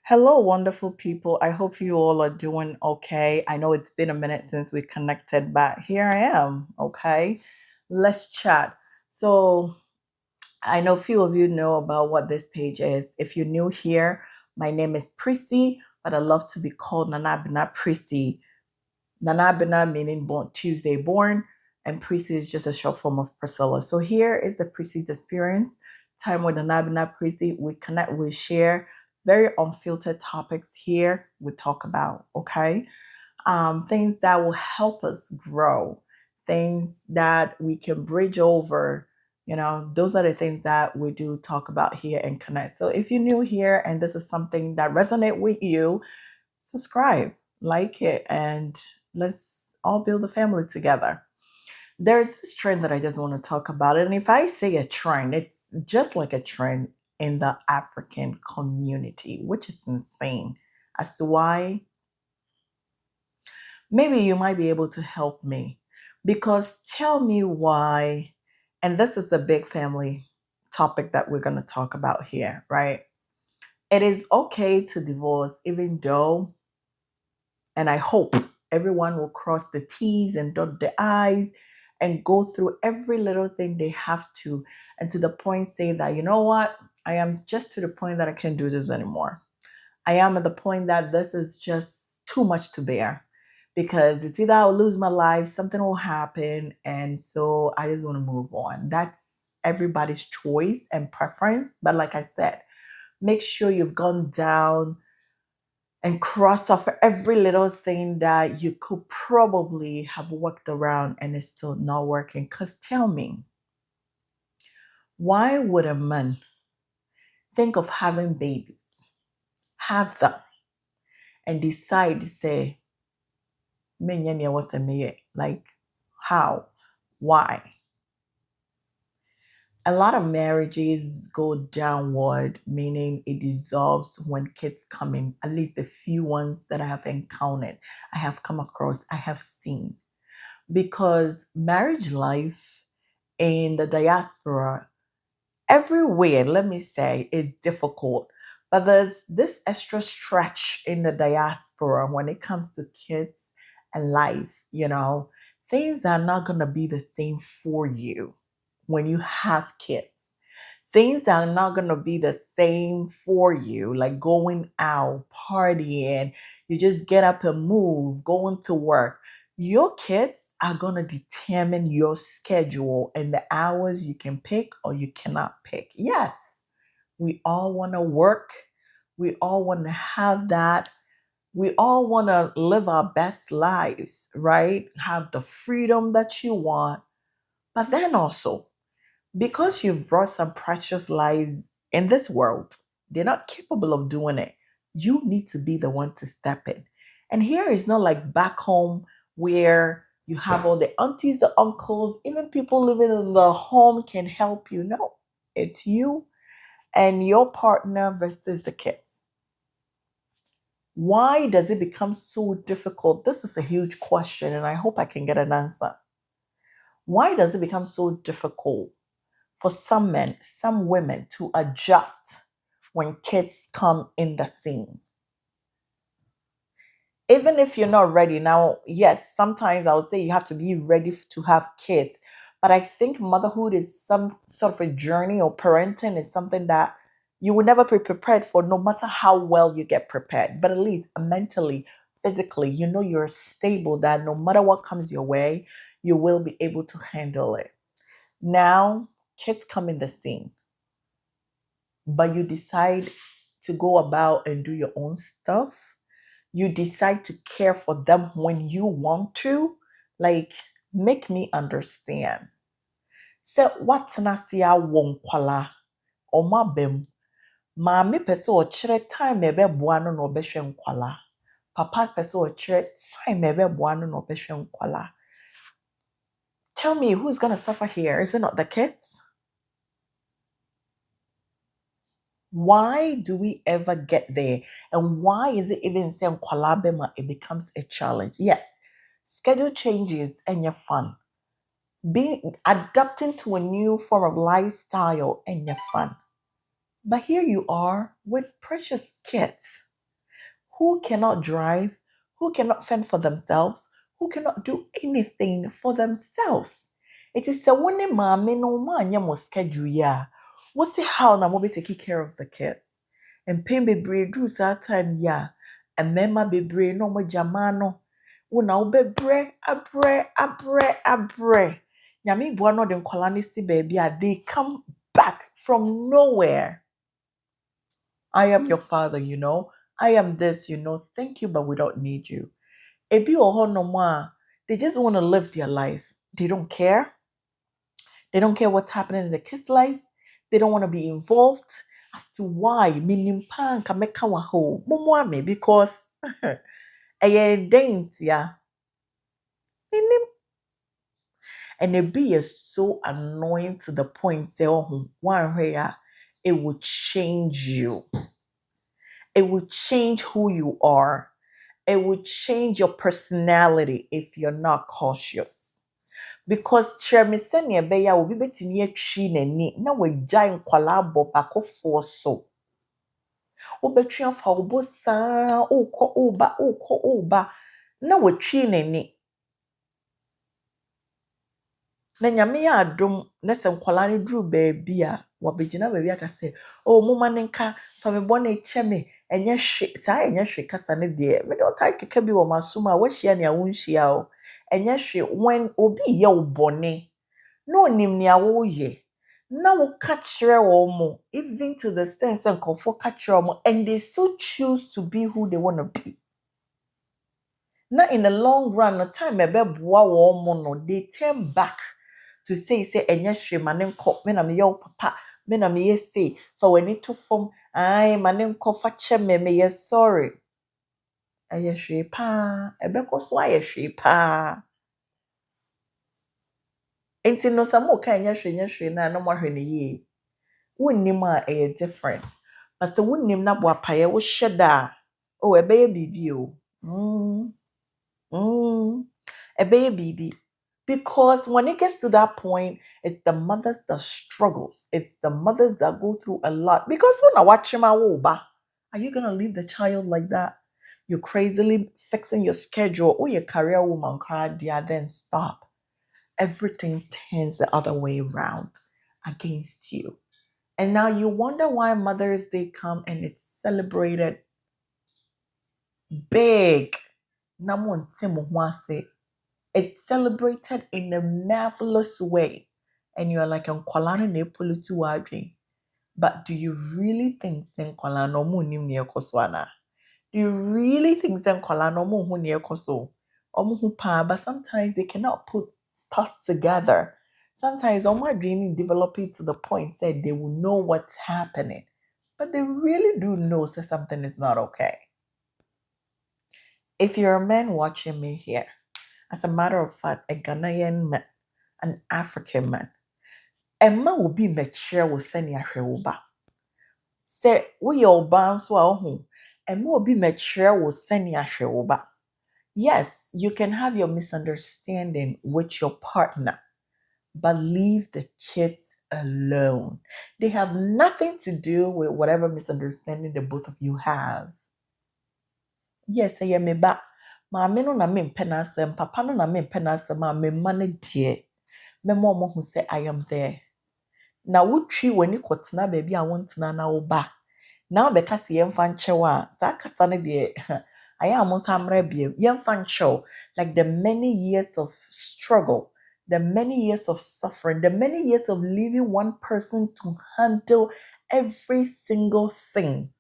Hello, wonderful people. I hope you all are doing okay. I know it's been a minute since we connected, but here I am. Okay, let's chat. So, I know few of you know about what this page is. If you're new here, my name is Prissy, but I love to be called Nanabina Prissy. Nanabina meaning born Tuesday born, and Prissy is just a short form of Priscilla. So here is the Prissy's experience. Time with Nanabina Prissy. We connect, we share very unfiltered topics here we talk about, okay? Things that will help us grow, things that we can bridge over. Those are the things that we do talk about here and connect. So if you're new here and this is something that resonate with you, subscribe, like it, and let's all build a family together. There's this trend that I just want to talk about. And if I say a trend, it's just like a trend in the African community, which is insane. As to why, maybe you might be able to help me. Because tell me why, and this is a big family topic that we're going to talk about here, right? It is okay to divorce, even though, and I hope everyone will cross the T's and dot the I's and go through every little thing they have to, and to the point say that, you know what, I am just to the point that I can't do this anymore. I am at the point that this is just too much to bear because it's either I'll lose my life, something will happen, and so I just want to move on. That's everybody's choice and preference. But like I said, make sure you've gone down and cross off every little thing that you could probably have worked around and it's still not working. Because tell me, why would a man think of having babies, have them, and decide to say, "Menyanya was a me," like, how? Why? A lot of marriages go downward, meaning it dissolves when kids come in, at least the few ones that I have encountered, I have come across, I have seen. Because marriage life in the diaspora, everywhere, let me say, is difficult. But there's this extra stretch in the diaspora when it comes to kids and life, things are not going to be the same for you when you have kids. Things are not going to be the same for you, like going out, partying, you just get up and move, going to work. Your kids are going to determine your schedule and the hours you can pick or you cannot pick. Yes, we all want to work. We all want to have that. We all want to live our best lives, right? Have the freedom that you want. But then also, because you've brought some precious lives in this world, they're not capable of doing it. You need to be the one to step in. And here is not like back home where you have all the aunties, the uncles, even people living in the home can help you. No, it's you and your partner versus the kids. Why does it become so difficult? This is a huge question, and I hope I can get an answer. Why does it become so difficult for some men, some women to adjust when kids come in the scene? Even if you're not ready now, yes, sometimes I would say you have to be ready to have kids. But I think motherhood is some sort of a journey, or parenting is something that you will never be prepared for, no matter how well you get prepared. But at least mentally, physically, you're stable, that no matter what comes your way, you will be able to handle it. Now, kids come in the scene, but you decide to go about and do your own stuff. You decide to care for them when you want to. Like, make me understand. So, what's nasia won kwala or mabem? Maame pese o chere time ebe boano no obehwe nkwala. Papa pese o chere time ebe boano no obehwe nkwala. Tell me, who's going to suffer here? Is it not the kids? Why do we ever get there? And why is it even saying kwalabema it becomes a challenge? Yes, schedule changes and you're fun. Being adapting to a new form of lifestyle and you're fun. But here you are with precious kids. who cannot drive, who cannot fend for themselves, who cannot do anything for themselves. It is a one mommy no man ya schedule ya. What's the how na mo be taking care of the kids? And pain be do that time ya. And mema be no mo jamano. Una ube abre. Nyami buano den kwalani si baby they come back from nowhere. I am your father, you know. I am this, you know. Thank you, but we don't need you. Ebi oho no more. They just want to live their life. They don't care. They don't care what's happening in the kid's life. They don't want to be involved as to why. Minim pan kameka waho. Mumwame because dent ya. Minim. And it be is so annoying to the point say oh one way it would change you. It would change who you are. It would change your personality if you're not cautious. Because Chermisenia Beya will be betting ye chin and knee. Now we giant qualabo bako for so. Obetria for bosa, oba. Now we chin and knee. Na nyame ya adom na se nkwala ne duru baabi a wabegyina baabi aka sɛ oh moma ne nka fa me bɔ ne kyɛ me enye hwe saa enye hwe kasa ne de me de ɔka keka bi wɔ masom a wahyia ne awonhyia o enye hwe when obi yɛ wo bɔne na onim ne awo yɛ na wo ka kyerɛ wɔ mo even to the sense nkɔfo ka kyerɛ wɔ and they still choose to be who they want to be. Now in the long run the time ebe boa wɔ mo no they turn back to say enye hwe mane nkɔ me na me yɛ papa me na me yɛ say for when it to form ai mane nkɔ fa kyɛ me yɛ sorry ɛyɛ hwe pa ɛbɛkɔ so ayɛ hwe pa enti no samo ka enye hwe na no mo hwe ne yie wonnim a ɛyɛ different but sɛ wonnim na bo apaye wo hyɛ da oh ɛbɛyɛ bibi o ɛbɛyɛ bibi. Because when it gets to that point, it's the mothers that struggles. It's the mothers that go through a lot. Because when I watch him, are you gonna leave the child like that? You're crazily fixing your schedule or your career woman card, yeah, then stop. Everything turns the other way around against you. And now you wonder why Mother's Day come and it's celebrated big. It's celebrated in a marvelous way. And you're like, Nkwalana ne polutu wadri. But do you really think Nkwalana mu nim ne ekoswana? Do you really think Nkwalana mu hu ne ekoso? Omu hu pa, but sometimes they cannot put thoughts together. Sometimes Oma dreaming develop it to the point said they will know what's happening. But they really do know that something is not okay. If you're a man watching me here, as a matter of fact, a Ghanaian man, an African man, a man will be mature will send ya hweba. Say we your bounce wa home, a man will be mature will send ya hweba. Yes, you can have your misunderstanding with your partner, but leave the kids alone. They have nothing to do with whatever misunderstanding the both of you have. Yes, I am a ba. Maame no na me mpena asem, papa no na me mpena asem a me ma ne de. Me mo hu say I am there. Na wotwi wani kotena baby a wontena na wo ba. Na be ka se yemfa nchewa, sa kasa ne de aya amonsa mra bia yemfa nchew like the many years of struggle, the many years of suffering, the many years of leaving one person to handle every single thing.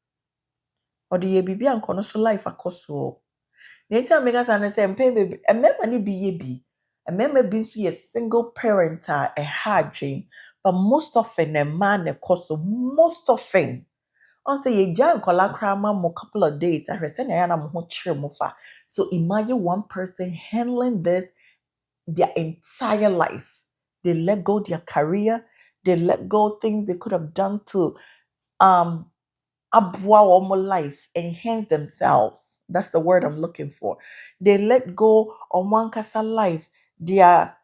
Or the bibi ankono so life akoso. Nita make us understand pay baby. A member ni be ye be. A member be a single parent a hard dream. But most often a man a cost most often. On say ye jan kola krama mo couple of days. I resent I am ho mofa. So imagine one person handling this their entire life. They let go their career, they let go things they could have done to um abwa omo life, enhance themselves. That's the word I'm looking for. They let go of one kasa life, their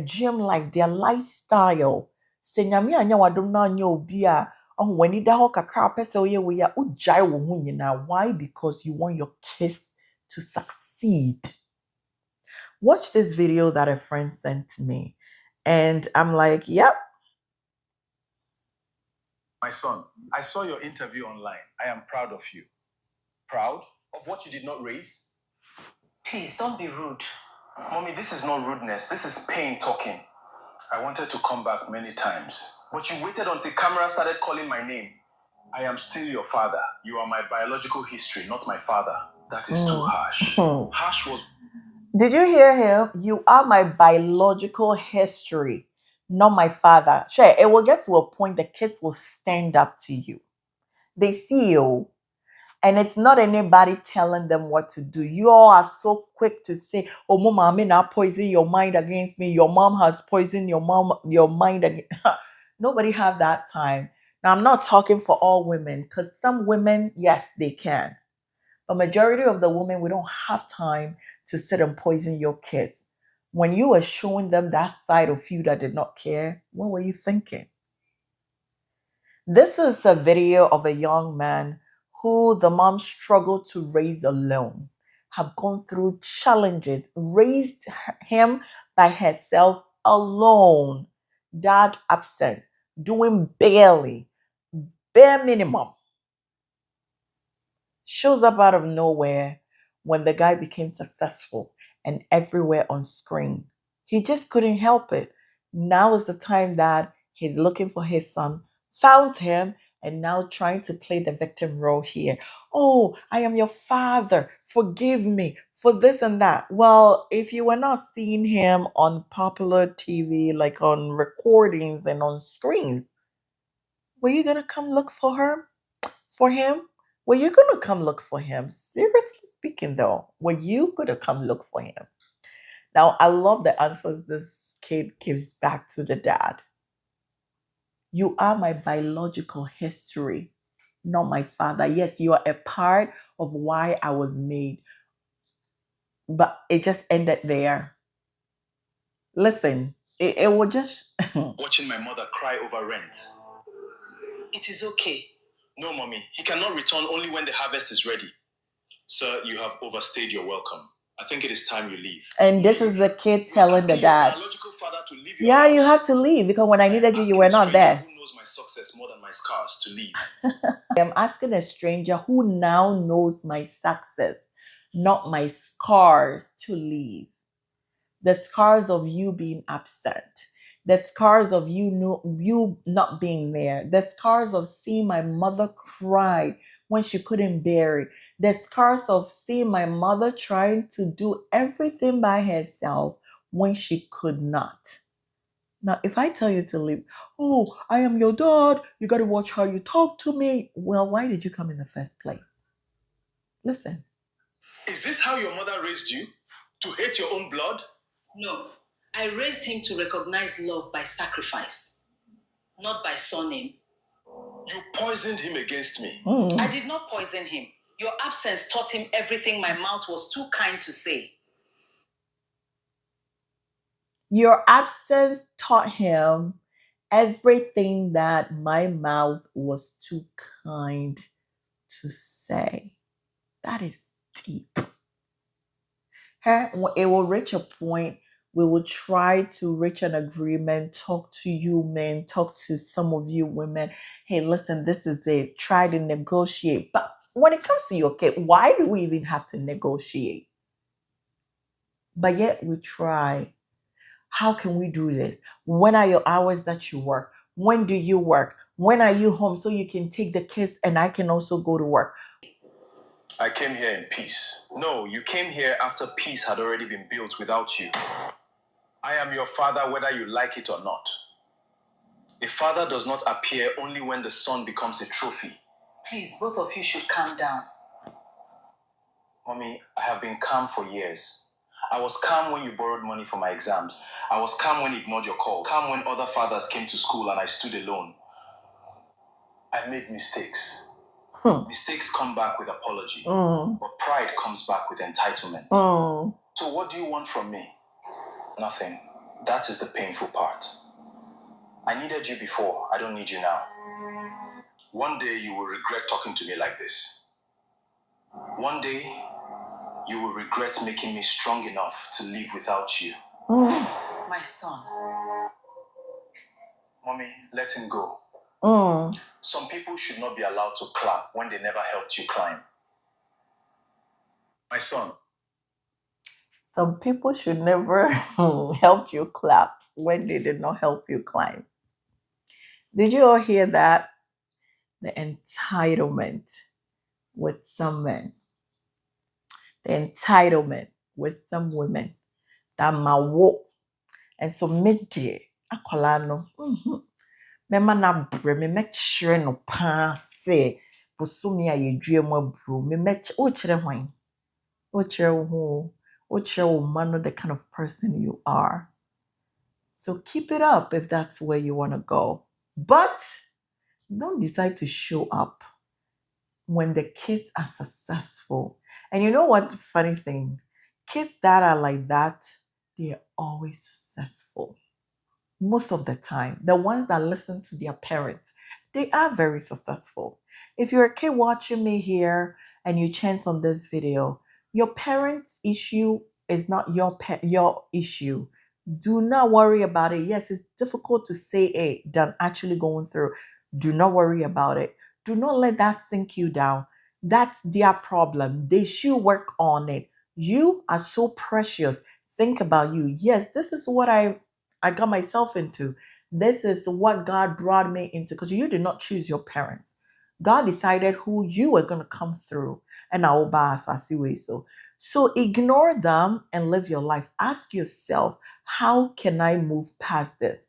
gym life, their lifestyle. Se nyame anya wadom na anya obi a Oh, when you da kakra pese oye we ya ujai wo hu nyina. Why? Because you want your kids to succeed. Watch this video that a friend sent me, and I'm like, yep. My son, I saw your interview online. I am proud of you. Proud of what you did not raise? Please don't be rude. Mommy, this is not rudeness. This is pain talking. I wanted to come back many times, but you waited until camera started calling my name. I am still your father. You are my biological history, not my father. That is too harsh. Harsh was... Did you hear him? You are my biological history, not my father. Sure, it will get to a point the kids will stand up to you. They see you, and it's not anybody telling them what to do. You all are so quick to say, "Oh, mama, I mean, I poison your mind against me. Your mom has poisoned your mind against." Nobody have that time. Now, I'm not talking for all women, because some women, yes, they can. But majority of the women, we don't have time to sit and poison your kids. When you were showing them that side of you that did not care, what were you thinking? This is a video of a young man who the mom struggled to raise alone, have gone through challenges, raised him by herself alone, dad absent, doing barely, bare minimum. Shows up out of nowhere when the guy became successful and everywhere on screen. He just couldn't help it. Now is the time that he's looking for his son, found him, and now trying to play the victim role here. Oh, I am your father. Forgive me for this and that. Well, if you were not seeing him on popular TV, like on recordings and on screens, were you going to come look for her? For him? Were you gonna come look for him? Seriously speaking, though, were you gonna come look for him? Now, I love the answers this kid gives back to the dad. You are my biological history, not my father. Yes, you are a part of why I was made, but it just ended there. Listen, it will just. Watching my mother cry over rent. It is okay. No, mommy, he cannot return only when the harvest is ready. Sir, you have overstayed your welcome. I think it is time you leave. And this is the kid telling the dad, biological father to leave yeah, house. you have to leave because when I needed you, you were not there. Who knows my success more than my scars to leave? I am asking a stranger who now knows my success, not my scars, to leave. The scars of you being absent, the scars of you not being there, the scars of seeing my mother cry when she couldn't bear it, the scars of seeing my mother trying to do everything by herself when she could not. Now, if I tell you to leave, oh, I am your dad, you got to watch how you talk to me. Well, why did you come in the first place? Listen. Is this how your mother raised you? To hate your own blood? No. I raised him to recognize love by sacrifice, not by surname. You poisoned him against me. I did not poison him. Your absence taught him everything my mouth was too kind to say. Your absence taught him everything that my mouth was too kind to say. That is deep. It will reach a point we will try to reach an agreement, talk to you men, talk to some of you women. Hey, listen, this is it. Try to negotiate. But when it comes to your kid, why do we even have to negotiate? But yet we try. How can we do this? When are your hours that you work? When do you work? When are you home so you can take the kids and I can also go to work? I came here in peace. No, you came here after peace had already been built without you. I am your father whether you like it or not. A father does not appear only when the son becomes a trophy. Please, both of you should calm down. Mommy, I have been calm for years. I was calm when you borrowed money for my exams. I was calm when you ignored your call. Calm when other fathers came to school and I stood alone. I made mistakes. Mistakes come back with apology. But pride comes back with entitlement. So what do you want from me? Nothing. That is the painful part. I needed you before. I don't need you now. One day you will regret talking to me like this. One day you will regret making me strong enough to live without you. My son. Mommy, let him go. Some people should not be allowed to clap when they never helped you climb. My son. Some people should never help you clap when they did not help you climb. Did you all hear that? The entitlement with some men, the entitlement with some women. That ma wo. And so midye akwala no. Mema na bre me mekire no pa se bosumi a yedue mu abro me mech o kire hwan. O kire wo o kire wo ma no the kind of person you are. So keep it up if that's where you want to go. But don't decide to show up when the kids are successful. And you know what? Funny thing, kids that are like that, they're always successful. Most of the time, the ones that listen to their parents, they are very successful. If you're a kid watching me here and you chance on this video, your parents' issue is not your issue. Do not worry about it. Yes, it's difficult to say it than actually going through. Do not worry about it. Do not let that sink you down. That's their problem. They should work on it. You are so precious. Think about you. Yes, this is what I got myself into. This is what God brought me into because you did not choose your parents. God decided who you were going to come through. And I will way so. So ignore them and live your life. Ask yourself, how can I move past this?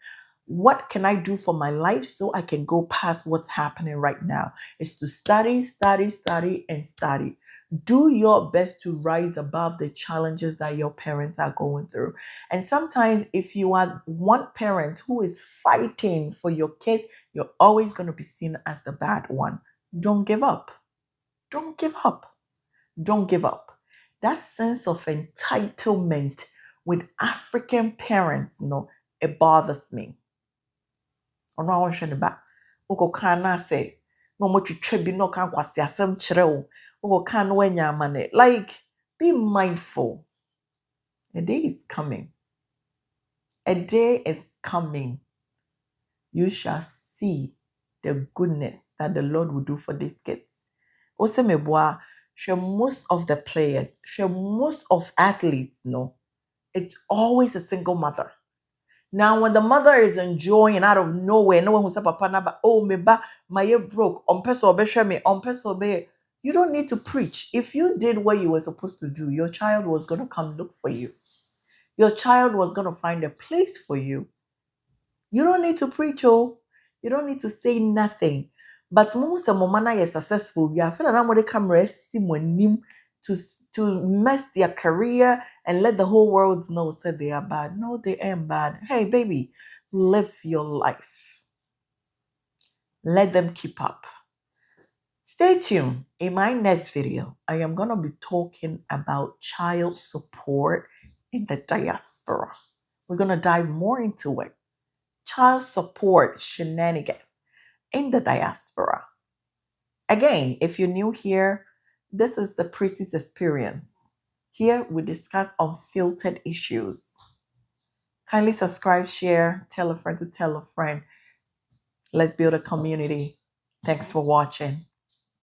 What can I do for my life so I can go past what's happening right now? Is to study, study, study, and study. Do your best to rise above the challenges that your parents are going through. And sometimes, if you are one parent who is fighting for your kids, you're always going to be seen as the bad one. Don't give up. Don't give up. Don't give up. That sense of entitlement with African parents, it bothers me. Ɔno a wɔnhwɛ ne ba. Wokɔka no ase na ɔmɔtwitwa bi na ɔka nkwasi asɛm kyerɛ wo. Wokɔka no woanya amane. Like, be mindful. A day is coming. A day is coming. You shall see the goodness that the Lord will do for these kids. Osemeboa, most of the players, most of athletes, it's always a single mother. Now, when the mother is enjoying out of nowhere, no one who's up papa naba, oh me ba, my broke, on peso me, on peso be. You don't need to preach. If you did what you were supposed to do, your child was gonna come look for you. Your child was gonna find a place for you. You don't need to preach, oh. You don't need to say nothing. But most of momana is successful. We are feeling that the camera to to mess their career and let the whole world know said they are bad. No, they ain't bad. Hey, baby, live your life. Let them keep up. Stay tuned. In my next video, I am gonna be talking about child support in the diaspora. We're gonna dive more into it. Child support shenanigan in the diaspora. Again, if you're new here, this is the Priestess Experience. Here we discuss unfiltered issues. Kindly subscribe, share, tell a friend to tell a friend. Let's build a community. Thanks for watching.